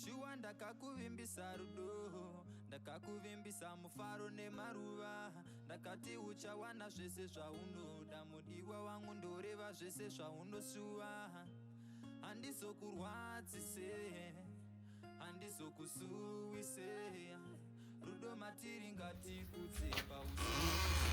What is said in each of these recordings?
Shuwa ndakakuvimbisa rudo, ndakakuvimbisa mufaro nemaruva, ndakati uchawana zvese zvaunoda, mudiwa wangu ndoreva zvese zvaunosuwa. Handizokurwadzise, handizokusuwise, rudo matiri ngatikudze pausiku.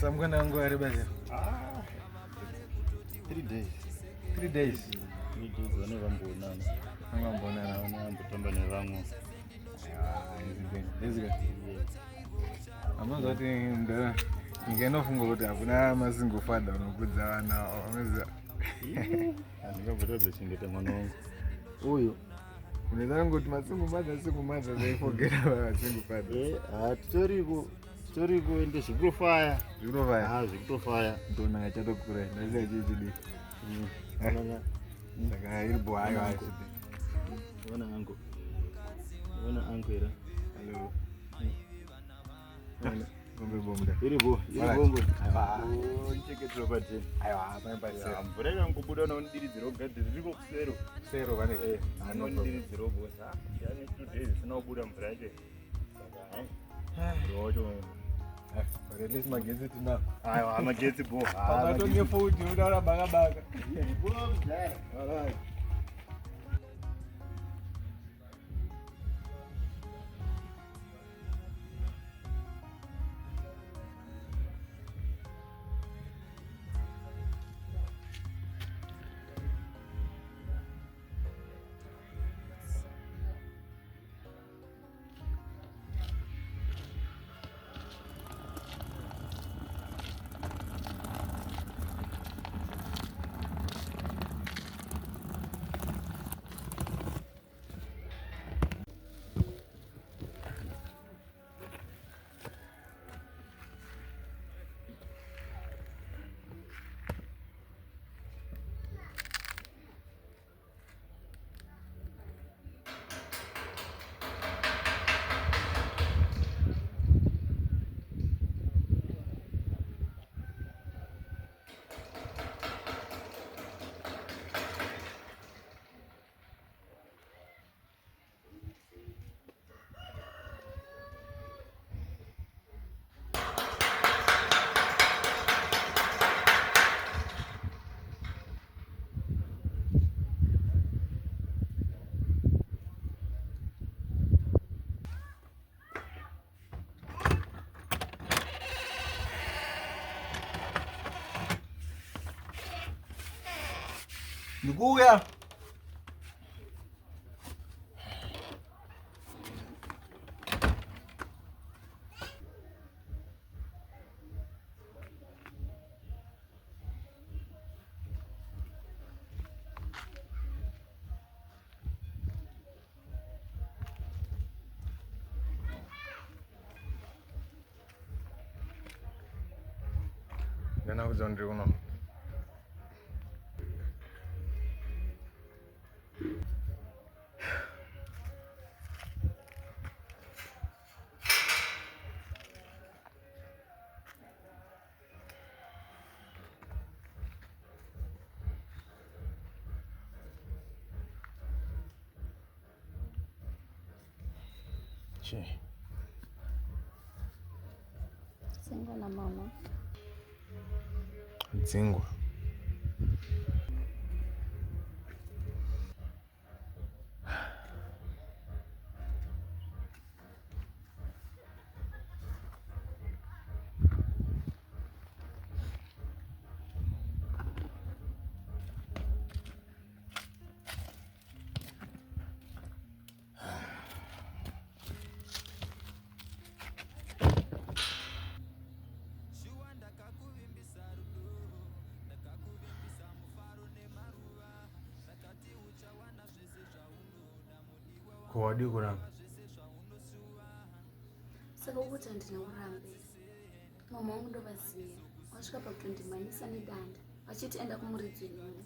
I'm gonna go everybody. 3 days. 3 days. 3 days whenever I'm born now. I'm born now. I'm born I'm not getting the ngenofunga kuti hakuna masingofadha unokudza vana andingambotadzachengeta mwana wangu uyu unezana kuti masingomadha zaifogera vasingofadha titoriko ende zvikutofaya ndonanga chatokura ndaisachichidi saka iri bwayo asidi ona angu era gombe bomda iri bongo nchekedzero pateni mvura ikangobuda unondiridzira kugadzira riko kusero vane anondiridzira kugoza yani 2 days isina kubuda mvura yacho saka rocho but at least magetsi tinawo aiwa magetsi bo pakatonge foti udaura bakabaka Nikuya Then I was on the one. Dzingwa na mama. Dzingwa. ko wadi kuramba. Saka ukuthi andina kurambe. Mama wangu ndo vaziya. Wasvika pakutondimanisa nedanda. Vachiti enda kumuridzi nhungu.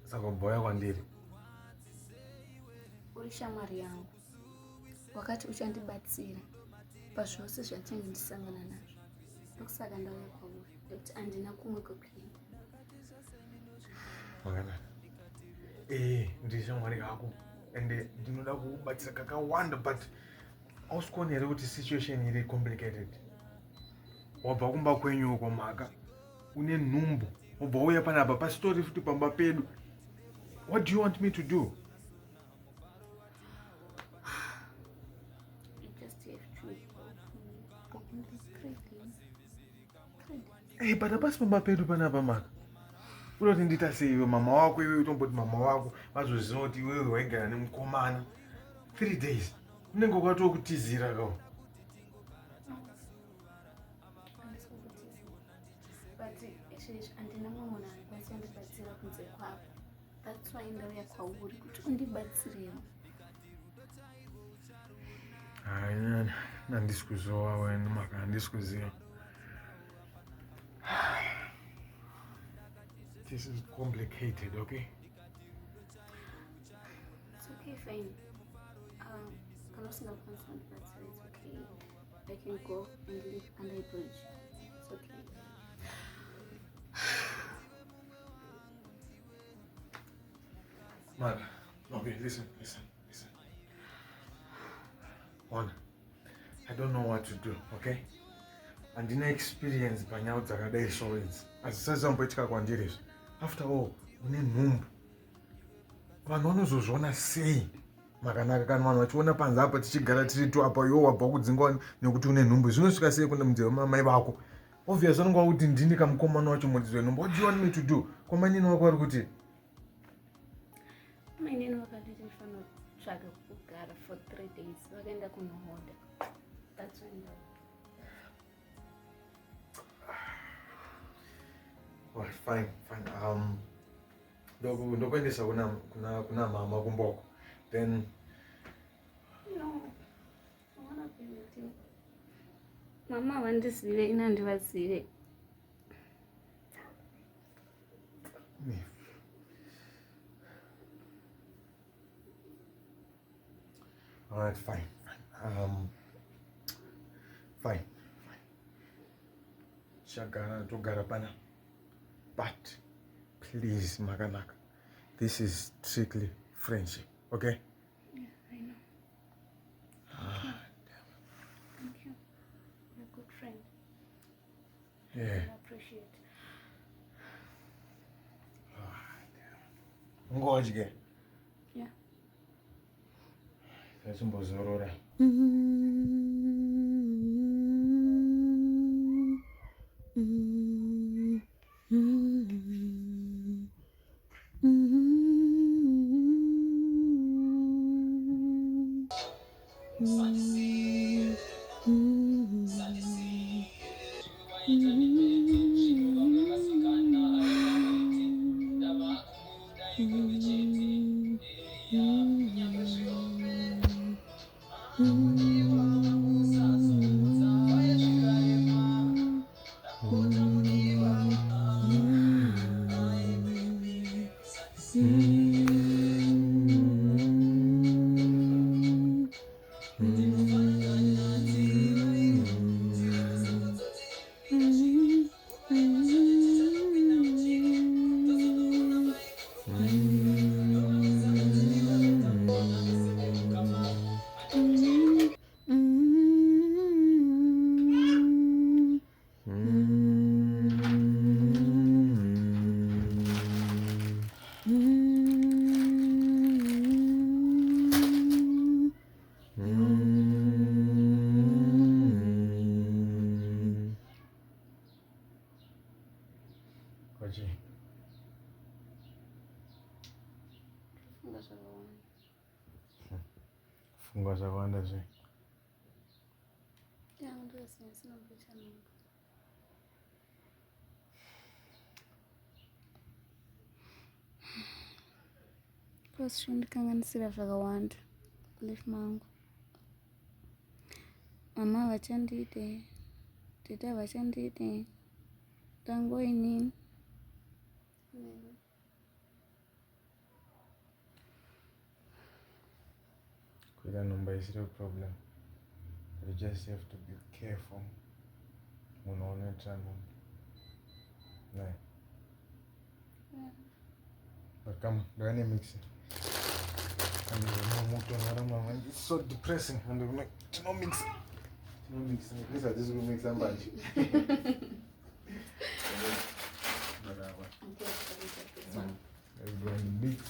Saka bhoya kwandiri. Uri shamwari yangu. Wakati uchandibatsira pazvose zvachange ndisangana nazvo. Ndokusaka ndauya kwauri nekuti andina kumwe kwekuenda. Magana. Ndiri shamwari yako. Ende ndinoda kukubatsira kakawanda, but ausikoni here kuti situation iri complicated. Wabva kumba kwenyu uko mhaka une nhumbu, wabva uya panapa pasitori futi pamba pedu. What do you want me to do? You just have to open this credit. But hapasi pamba pedu panapa mhaka. Unoti ndita seiwe mama wako, iwe utomboti mama wako vazoziva kuti iwewe waigara nemukomana 3 days. Unenge ukatokutizira kawo. But actually andina mumwe munhu anokwanisa kundibatsira kunze kwako. That's why ndauya kwauri kuti undibatsirewo. Hayi, handisi kuzowa wena mhaka, handisi kuziva. This is complicated, okay? It's okay, fine. Kana usingakwanisa kundibatsira, it's okay. I can go and live under a bridge. It's okay. Mother, okay, listen. One, I don't know what to do, okay? Andina experience panyaya dzakadai so idzi. Hazvisazamboitika kwandiri izvi. After all, une nhumbu. Vanhu vanozozviona sei makanaka kana vanhu vachiona panze apa tichigara tiri tu apa iwo wabva kudzingwa nekuti une nhumbu. Zvinosvika sei kune mudzi wemamai vako? Obvious vanonga kuti ndini kamukomana wacho mudzi wenhumbu. What do you want me to do? Komanini wako ari kuti Mainini vakati ndinofanira kutsvaga kugara for 3 days. Vakaenda kunohoda. That's why ndauya. Alright, fine. Ndokuendesa kuna mama kumboko. Then No, I wanna be with you. Mama vandizive, ina ndivazive. alright, fine. Fine. Shagara togara pana. But please, Maganaka, this is strictly friendship, okay? Yeah, I know. Thank you. You're a good friend. Yeah. I appreciate it. Ungodye. Yeah. Yasimbozorora. Funga zvawanda zve. Yeah, ndosina mbicha nungu. Ndikanganisira zvakawanda life mangu. Mama vachandide, teta vachandide, tangoinini. Kwira number is no problem. You just have to be careful. Unaona tano. Nah. But come on, do any mix it. And it's so depressing. And we make no mix. No mix. These are just going to make some bunch. We're going to mix.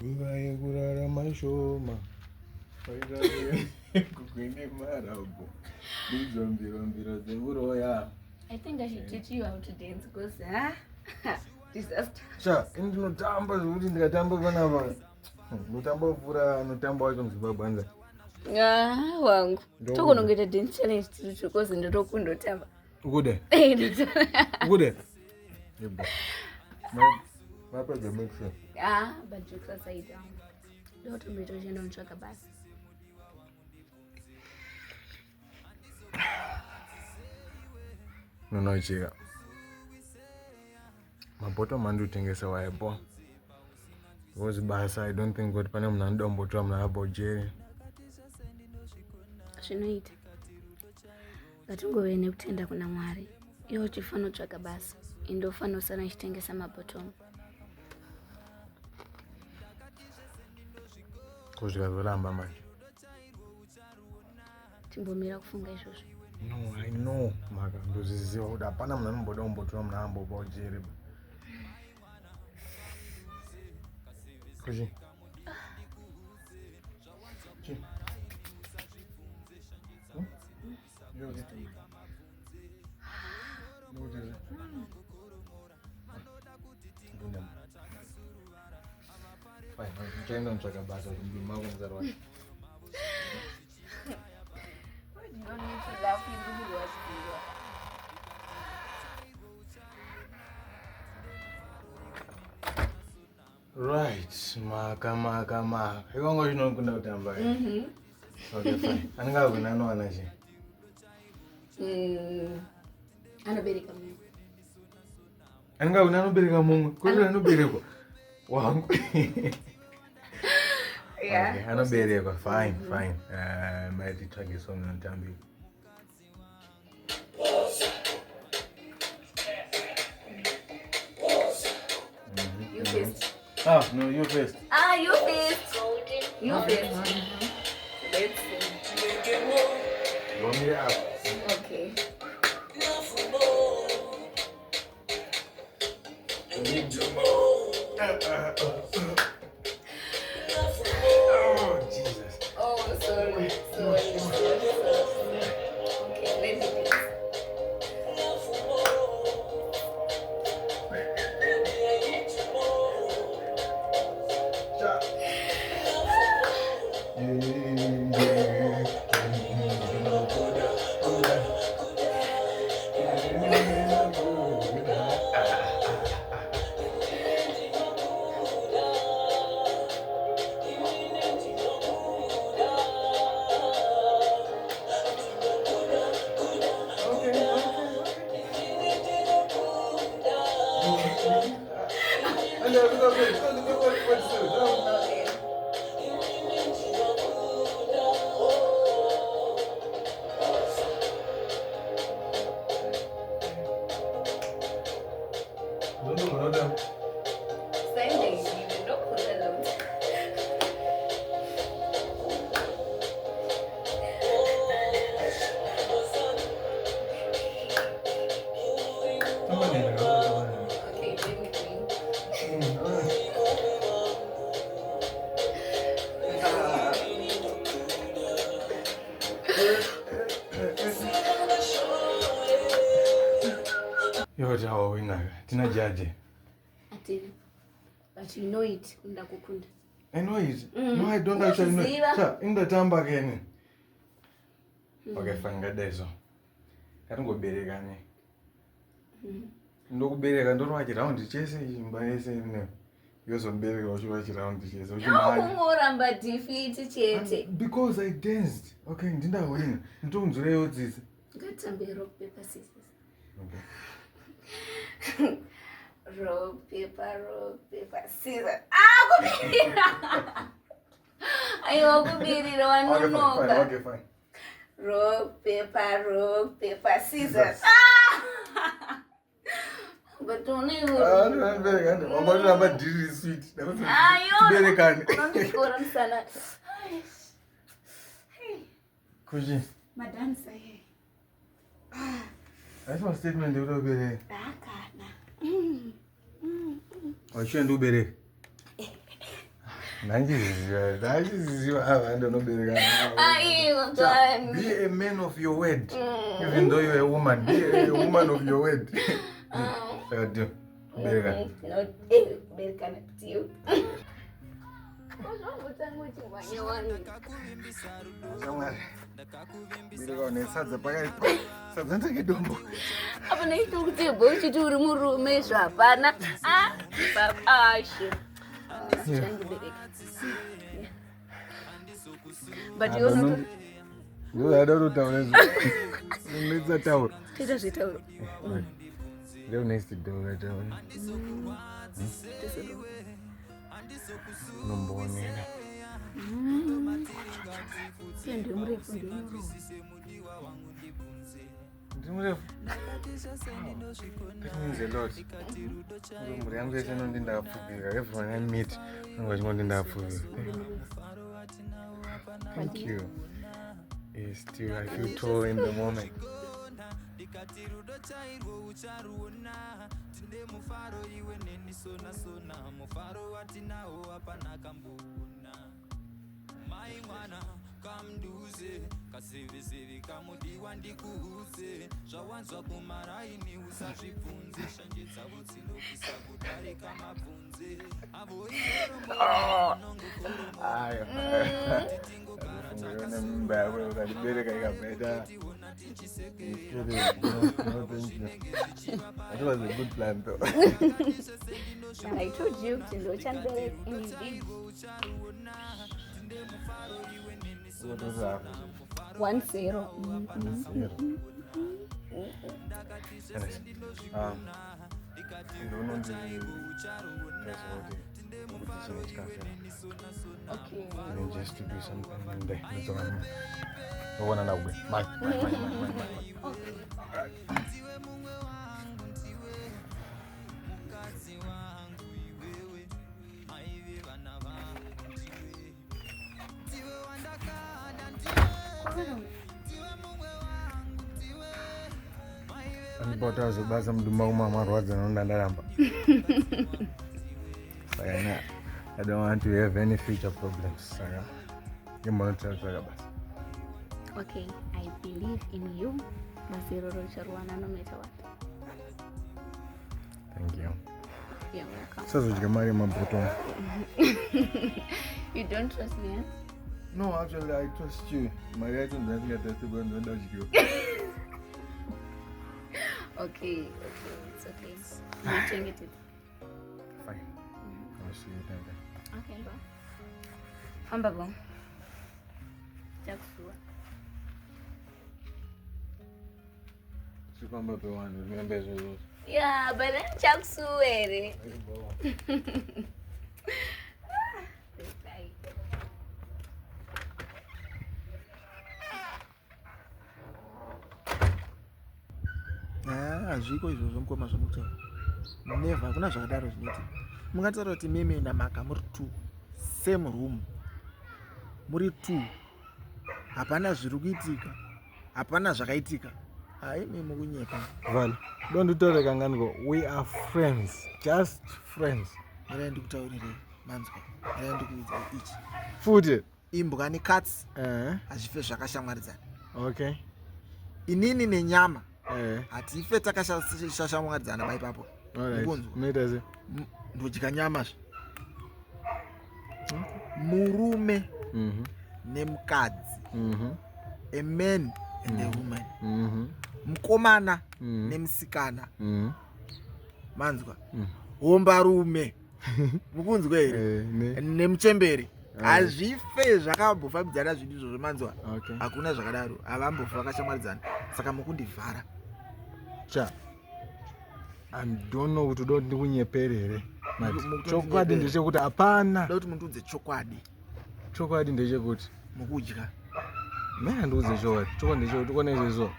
Kurara mashoma. Kukwende marabo. Mbiro zeuroya. I think I should teach you how to dance because disaster. Cha, ndinotamba zvokuti ndikatamba panapa. Notamba vhura notamba wacho muZimbabwe anza. Wangu. Tokonongeta dance challenge because ndotokundotamba. Ukude? Ukude? Yebo. Mapa the make sure. But jokes aside, don't meet us on track bus. No, chica. Mapoto mandu tengesa waipo. Because basa, I don't think what panem nando mboto amna about Jerry. Zvinoita. Vatungove nekutenda kuna Mwari. Iwo chifano tsvaga basa. Indofano sana chitengesa mabotomu. Kuzvikazoramba manje. Timbomira kufunga izvozvo. No, I know. Maka ndoziziva kuti hapana munhu anomboda kumbotora munhu ambopa ujeri. Kuchi? Chi? Fine, ndichaenda kutsvaga basa kuti mbima kunzara wacho. You don't need to laugh, you really watch video. Right, maka. Ikongo chinokunda kutamba. Okay, fine. Andingavina anowana chi? Anobereka mumwe. Andingavina anobereka mumwe. Kuti anoberekwa wangu. Yeah. Okay, anoberekwa. Fine. Maiti tsvage song notambi. You first. No, you first. You first. You first. Let's see. Warm me up. Okay. Oh, Jesus. Oh, sorry. Okay, let me please. Tina jaje. Atiri. But you know it, undakukunda. I know it. No, I don't actually know it. Cha, indatamba kene. Okay, fine, ngadezo. Katongobereka ne. Ndokubereka ndorwachi round chese imba yese ne. yozombereka uchiva chiraundi chese akumoramba defeat chete because I danced. Okay, ndindawina nditonzwirewo dzidzi ngatitambe rock paper scissors. Okay. Rock paper scissors. Kubirira aiwa kubirira wanonoka. Okay, fine. Rock paper scissors. But only you. Wambatiramba dhiri sweet. Tiberekane. Ndikora msana. Kuchi. Madansa he. That's my statement uri ubereke. Akana. Wachienda ubereke. Nandiziziva avanda unobereka. Aiwa kwani. Be a man of your word. Even though you're a woman, be a woman of your word. Do. Bereka. Not bereka na tiu. Bereka nesadza pakaipa. Sadza ntakedombo. Apa naito kuti bochiti uri murume zvapana. Papashi. But you know you ada rutaura nezvo. Tauro. Tita zvitauro. Leo next taura tauro. Nombonera. Ndio mrefu ndio mrefu. That means a lot. Mumuri yangu yese ndindaapfubira. Everyone I meet ngozvingo ndindaapfubira. Thank you. Yes, still I feel tall in the moment. Kamduze kasevesevi kamudiwa ndikuudze zvawanzwa kumaraini usazvibvunze shanjedza vutsilo kusakudarika mabvunze Mimba yako ukatibereka ikapeta. That was a good plan though. I told you to do chandere indeed. What was that? 1-0. Okay. And just to do something and that's all I'm no one and away. Bye. Okay. Andipota azobasa mudumba kumama arwadza nondandaramba. Saka I don't want to have any future problems. Saka ngimbonotsaka basi. Okay, I believe in you. Masiroro charwana no matter what. Thank you. You're welcome. Sazodya mari mabottom. You don't trust me, eh? No, actually I trust you. Mari yacho ndingatatibwa ndodadyiwa. Okay, it's okay. You change it. Fine. I'll see you later. Okay, bro. Famba bo. Jackson. Sifamba pewani, remember those. Yeah, but then Jackson ere. Zviko izvozvo mukoma zvamutaura. Never hakuna zvakadaro zvinoitika. Mungataura kuti mimi naMaka muri 2 same room. Muri 2 hapana zviri kuitika. Hapana zvakaitika. Hai mimi kunyepa. Vale. Don't tell kanganiko. We are friends. Just friends. Ndira ndikutaurire manzwa. Ndira ndikuudza ichi. Futi. Imbwa nekatsi. Hazvife zvakashamwaridzana. Okay. Inini nenyama. Hatife takashashamwaridzana bai papo. Alright. Noita se. Ndodya nyama zve. Murume nemukadzi. A man and a woman. Mukomana nemusikana. Manzwa. Hombarume mukunzwe here nemuchemberi hazvife zvakambofambidzana zvinhu izvo zvemanzwa hakuna zvakadaro havambofa vakashamwaridzana saka mukundivhara cha andono kuti udo ndikunyeperere here chokwadi ndechekuti hapana da kuti muntu udze chokwadi ndechekuti mukudya me handiudze chokwadi ndechekuti kone izvezvo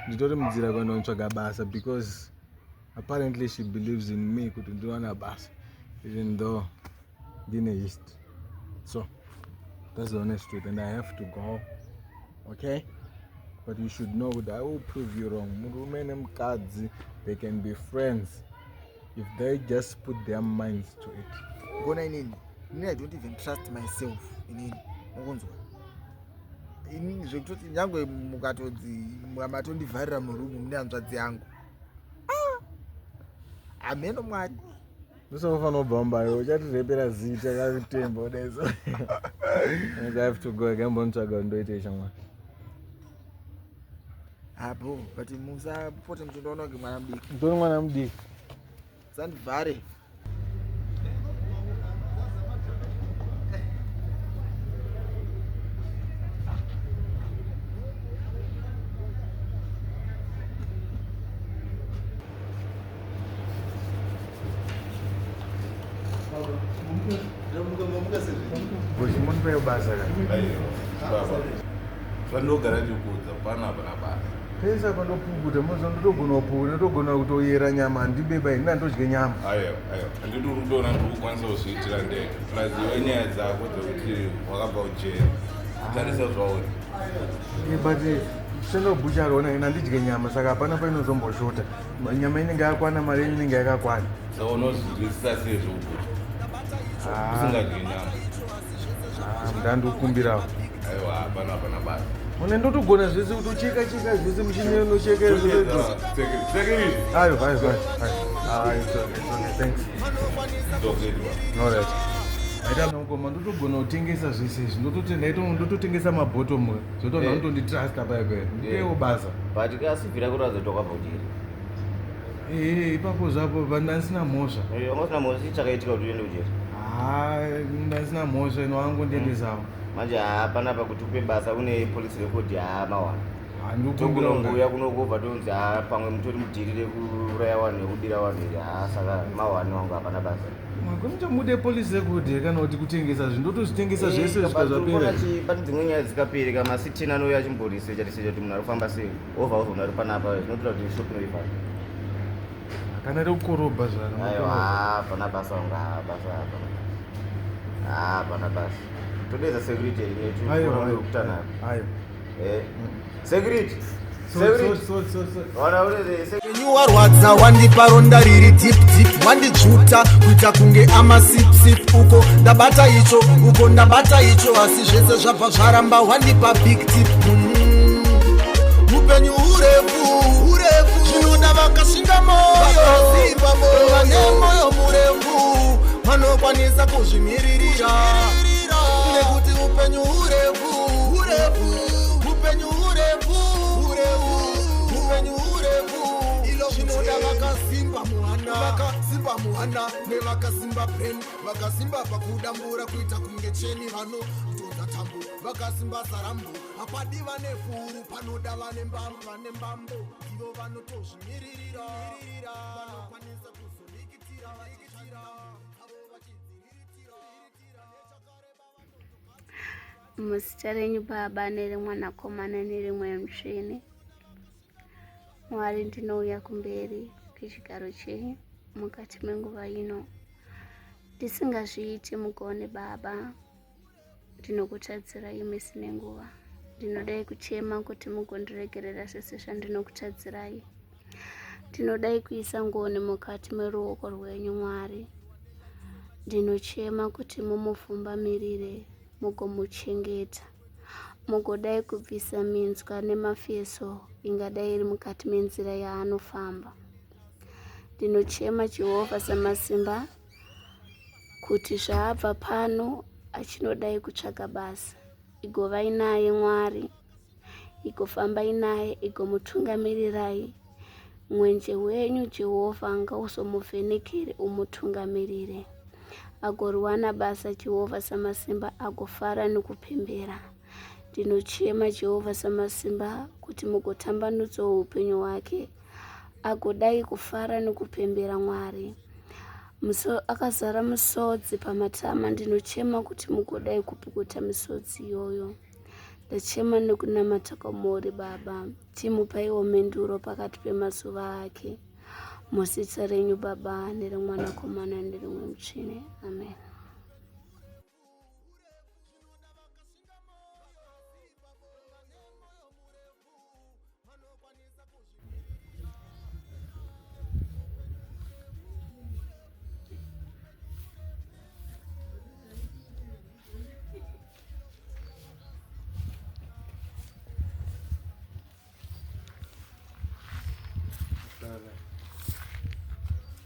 nditori mudzira kwandontsvaga basa because apparently she believes in me kuti ndiwana basa even though ndine east. So that's the honest truth and I have to go, okay? But you should know that I will prove you wrong. Murume nemukadzi, they can be friends if they just put their minds to it. Ngona inini, I don't even trust myself inini. Mukunzwa. Inini zvekutoti nyangwe mukatodzi mukamatondivharira murumu mune hanzvadzi yangu. Ameno mwari. Ndosofana kubamba uchatirepera zita kakutemba udezo. I have to go again bontsvaga ndoite shamwa. Abo, but musapote mtondoona mwana mdiki. Ndoni mwana mdiki. Sandivhare. Boshi munpe basa ka. Baba. Vanogara ndikuudza panapa nabasa. Pesa panopukuta muzondogona kupuna ndogona kutoyera nyama handibeba ini ndodye nyama. Aiwa. Handidi kudona ndikukwanisa kuzviitira ndege. Plus iwe nyaya dzako dzokuti wakabva ujeri. Tarisa zvauri. But senobuchari ona ina ndidye nyama saka hapana painozombosvota. Nyama inenge yakwana mari inenge yakakwana. Saka unozvizwisisa sei zvokuti usingadyi nyama? Ndandokumbirawo. Aiwa, hapana basa. Mune ndotogona zvese kutocheka zvese muchini unocheka Security. Ayo. Thanks. All right. Ndakoma ndotogona kutengesa zvese izvi ndototengesa mabhotomu zvotoona ndonditrasta paipe ndewo basa but kasibvira kuti azotokwabva ujeri ipapo zvapo ndasina mhosva ungasina mhosva chichakaitika kuti uende ujeri ndasina mhosva ino wangu ndiendesawo manje panapa kuti upe basa une police record mawana handikumbira kunokubva tonzi pamwe mutori mudhiri rekuraya vanhu nekudira vanhu saka mawani wangu hapana basa mude police record kana kuti kutengesa zvinhu ndotozvitengesa zvese zvikazvapera pane dzimwe nyaya dzikapereka masitini anouya achimboresearch kuti munhu ari kufamba sei ovha uzoona ari panapa zvinotora kuti shop noifa kana rekukorobha zvaro aiwa hapana basa wangu hapana basa todeza security yetukutanaa security warwadza wandipa ronda riri dip wandidzvuta kuita kunge amasipsip uko ndabata icho asi zvese zvabva zvaramba wandipa big tip upenyu urefu zvinoda vakashinga moyo vane moyo murefu vanokwanisa kuzvimiririra nekuti upenyu urefu zvinoda vakasimba muhana nevakasimba pen vakasimba pakudambura kuita kunge cheni vanotodza tambo vakasimba sarambo hapadi vane furu panoda vane mbambo ivo vanotozvimiririra vanokwanisa kuzovikitira muzita renyu baba nerimwanakomana nerimwe mutsvene. Mwari ndinouya kumberi kwechigaro chenyu mukati menguva ino ndisingazviiti mugone baba. Ndinokutadzirai misi nenguva. Ndinodai kuchema kuti mugondiregerera zvese zvandinokutadzirai. Ndinodai kuisa ngoni mukati meruoko rwenyu Mwari. Ndinochema kuti mumufumbamirire mugomuchengeta. Mugodai kubvisa minzwa nemafeso ingadai iri mukati menzira yaanofamba. Ndinochema Jehovha samasimba kuti zvaabva pano achinodai kutsvaga basa igovai naye Mwari, igofambai naye, igomutungamirirai. Mwenje wenyu Jehovha ngausomuvhenekere umutungamirire. agoriwana basa Jehovha Samasimba agofara nekupembera. Ndinochema Jehovha Samasimba kuti mugotambanudzawo upenyu hwake agodai kufara nekupembera Mwari. Akazara misodzi pamatama. Ndinochema kuti mugodai kupukuta misodzi iyoyo. Ndachema nekunamata kwamuri Baba. Timupaiwo menduro pakati pemazuva ake. Muzita renyu Baba, nereMwanakomana nerimwe Mutsvene. Amen.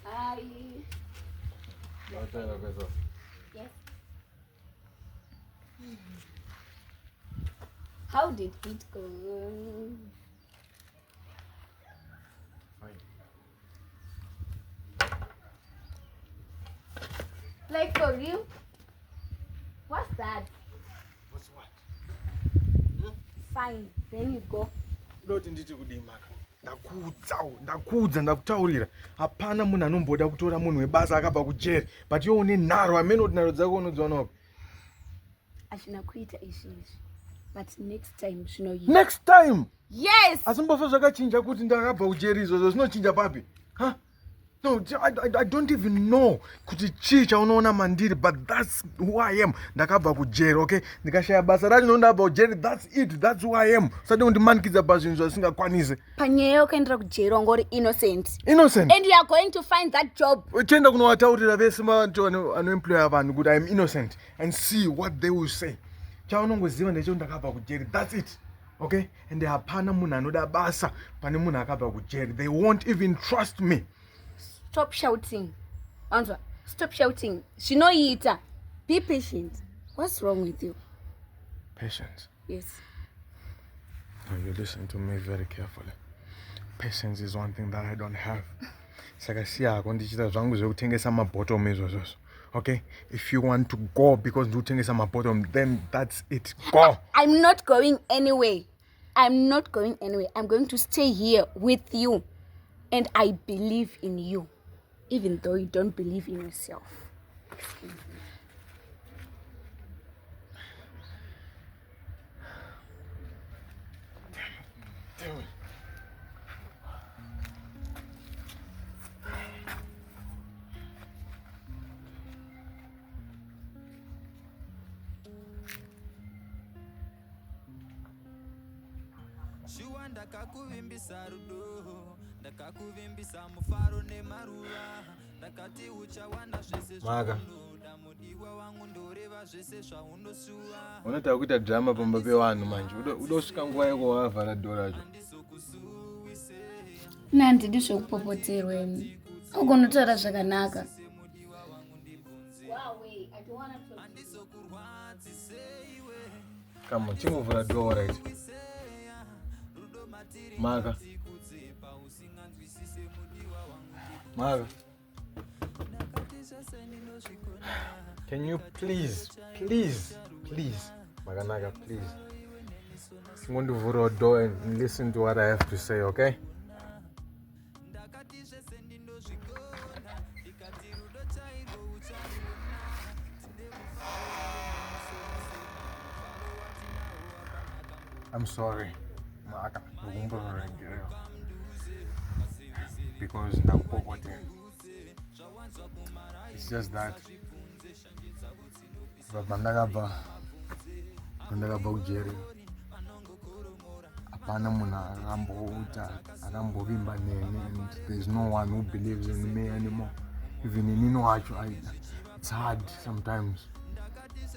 Hi. Yes. How did it go? Like for real? What's that? What's what? Fine, then you go. Ndoti nditi kudimaka. Ndakudza ndakutaurira. Hapana munhu anomboda kutora munhu webasa akabva kujeri. But iwe une nharo amene kuti nharo dzako unodziona. Ashina kuita izvi. But next time zvinoita. Next time? Yes. Asimbofa zvakachinja kuti ndakabva kujeri izvozvo zvinochinja papi? Huh? No, I don't even know kuti chii chaunoona mandiri, but that's who I am. Ndakabva kujeri, okay? Ndikashaya basa racho ndabva kujeri, that's it, that's who I am. Sade undimanikidza pazvinhu zvasingakwanise. Panyaya ukaendera kujeri wangori innocent. Innocent? And you are going to find that job. Uchenda kunovataurira vese vantu anoemploya vanhu kuti I am innocent and see what they will say. Chaunongoziva ndechoti ndakabva kujeri, that's it. Okay? And hapana munhu anoda basa pane munhu akabva kujeri. They won't even trust me. Stop shouting. Andra, stop shouting. Zvinoita. Be patient. What's wrong with you? Patience. Yes. No, you listen to me very carefully. Patience is one thing that I don't have. Saka siyako ndichita zvangu zvekutengesa mabottom izvozvo. Okay? If you want to go because ndikutengesa mabottom, then that's it. Go. I'm not going anywhere. I'm not going anywhere. I'm going to stay here with you. And I believe in you. Even though you don't believe in yourself. Excuse me. Damn it. Shuwa ndakakuvimbisa rudo, ndakakuvimbisa mufaro nemaruva, ndakati uchawana zvese zvaunoda, mudiwa wangu ndoreva zvese zvaunosuwa. Unotaka kuita drama pamba pevanhu manje. Udosvika nguva yekovavhara dhora racho. Nandidi zvekupopoterwa imi. Ugonotaura zvakanaka. Come on, chinguvhura dhora ichi. Maka. Maka. Can you please, Makanaka, please. I'm going to vhura door and listen to what I have to say, okay? I'm sorry, Maka. Because it's just that ndakabva kujeri hapana munhu akambovimba neni, and there's no one who believes in me anymore. Even inini wacho, it's hard sometimes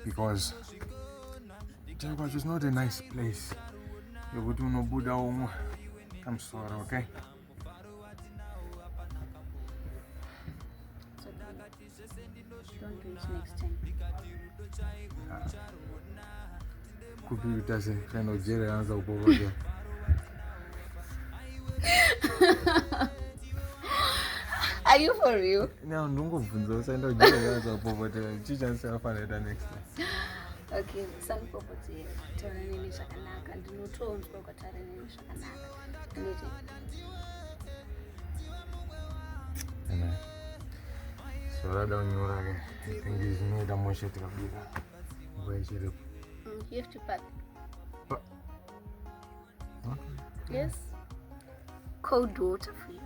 because jeri kwacho is not a nice place yekuti unobuda umwe. I'm sorry, okay? Don't do it next time. Kupita se kana jeri anaanza kupogoja. Are you for real? Now, ndongobvunza usaenda kujera zvapopotera chichandisafanira next time. Okay, sanipopotera kutaura neni zvakanaka. Ndinotonzwa ukataura neni zvakanaka. Ndinoti Sorada unyora ke. I think zvinoita moshe tikabika. Nguva ichiripo. you have to pack. Okay. Yes. Cold water for you.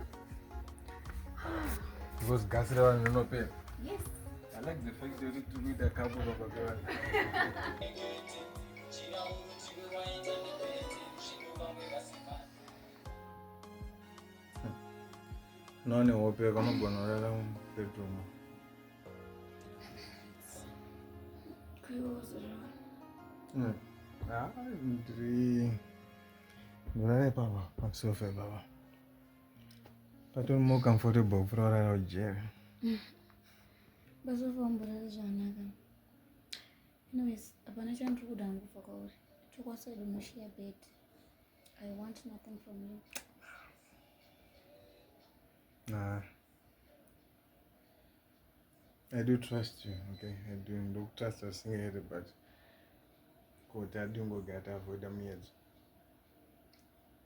Because gas level rinopera. Yes. I like the fact that you read a couple of girls. None hope kama gonorrhea bedroom. Ndiri papa pasofa baba. But I'm more comfortable for our jail. Anyways, apana chandiri kuda ngufa kwauri. Tokwasaido noshare bed. I want nothing from you. Nah. I do trust you, okay? I do trust us here, but I don't go get her for them years.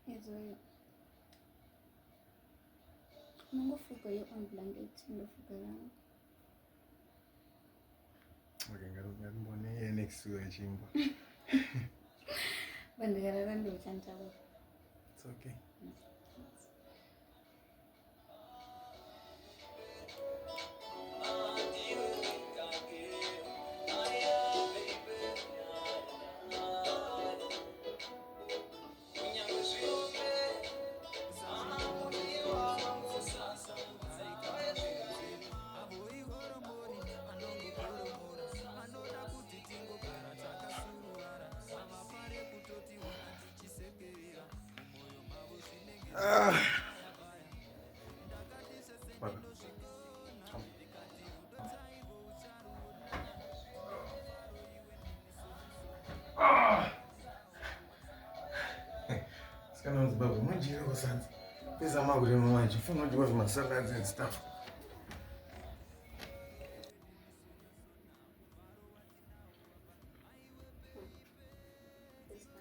Yes, well. Unongofuka your own blanket, unongofuka yangu. Okay, ngari next to a chimbo. Bandigarara ndochantaba. It's okay. Baba, much you know, son. These are my good mind. You feel not to my salads and stuff. This guy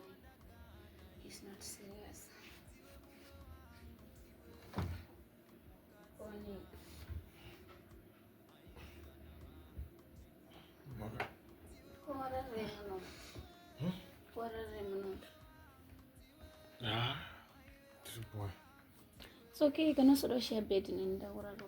is not serious. Only. Okay. What are they? Ah, boy. It's okay, you can also share bed in the world.